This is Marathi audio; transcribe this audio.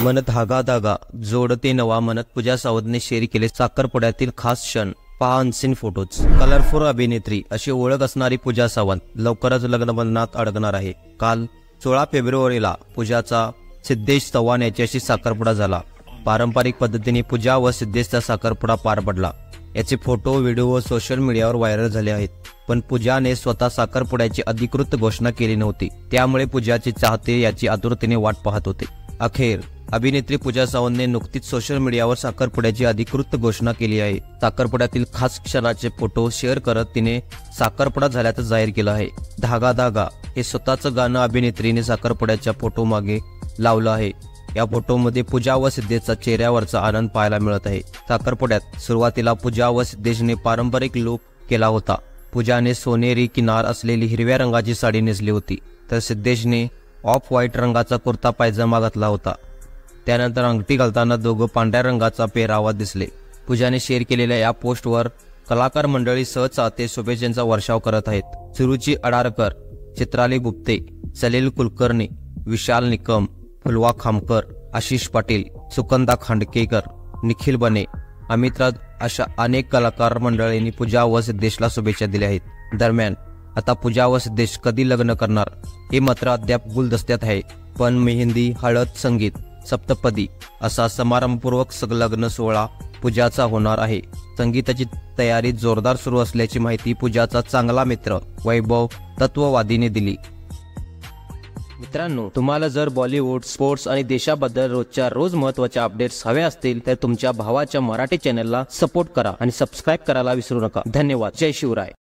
मन धागा धागा जोडते नवा म्हणत पूजा सावंतने शेअर केले साखरपुड्यातील खास क्षण। पहा अनसीन फोटोज। कलरफुल अभिनेत्री अशी ओळख असणारी पूजा सावंत लवकरच लग्नबंधनात अडकणार आहे। काल 16 फेब्रुवारीला पूजाचा सिद्धेश चव्हाण याच्याशी साखरपुडा झाला। पारंपरिक पद्धतीने पूजा व सिद्धेशचा साखरपुडा पार पडला। याचे फोटो व्हिडिओ सोशल मीडियावर व्हायरल झाले आहेत। पण पूजाने स्वतः साखरपुड्याची अधिकृत घोषणा केली नव्हती, त्यामुळे पूजाचे चाहते याची आतुरतेने वाट पाहत होते। अखेर अभिनेत्री पूजा सावंतने नुकतीच सोशल मीडियावर साखरपुड्याची अधिकृत घोषणा केली आहे। साखरपुड्यातील खास क्षणाचे फोटो शेअर करत तिने साखरपुडा झाल्याचं जाहीर केलं आहे। धागा धागा हे स्वतःचं गाणं अभिनेत्रीने साखरपुड्याच्या फोटो मागे लावलं आहे। या फोटोमध्ये पूजा व सिद्धेशचा चेहऱ्यावरचा आनंद पाहायला मिळत आहे। साखरपुड्यात सुरुवातीला पूजा व सिद्धेशने पारंपरिक लुक केला होता। पूजाने सोनेरी किनार असलेली हिरव्या रंगाची साडी नेसली होती, तर सिद्धेशने ऑफ व्हाईट रंगाचा कुर्ता पायजामा घातला होता। त्यानंतर अंगठी घालताना दोघं पांढऱ्या रंगाचा पेहरावात दिसले। पूजाने शेअर केलेल्या या पोस्टवर कलाकार मंडळी चाहते शुभेच्छांचा वर्षाव करत आहेत। सुरुची अडारकर, चित्राली गुप्ते, सलील कुलकर्णी, विशाल निकम, फुलवा खामकर, आशिष पाटील, सुकंदा खांडकेकर, निखिल बने, अमित राज अशा अनेक कलाकार मंडळींनी पूजा व सिद्धेशला शुभेच्छा दिल्या आहेत। दरम्यान आता पूजा व सिद्धेश कधी लग्न करणार हे मात्र अद्याप गुलदस्त्यात आहे। पण मेहंदी, हळद, संगीत, सप्तपदी असा समारंभपूर्वक लग्न सोहळा पूजाचा होणार आहे। संगीताची तयारी जोरदार सुरू असल्याची माहिती पूजाचा चांगला मित्र वैभव तत्ववादीने दिली। मित्रांनो, तुम्हाला जर बॉलिवूड, स्पोर्ट्स आणि देशाबद्दल रोजच्या रोज महत्त्वाच्या अपडेट्स हवे असतील तर तुमच्या भावाच्या मराठी चॅनलला सपोर्ट करा आणि सबस्क्राईब करायला विसरू नका। धन्यवाद। जय शिवराय।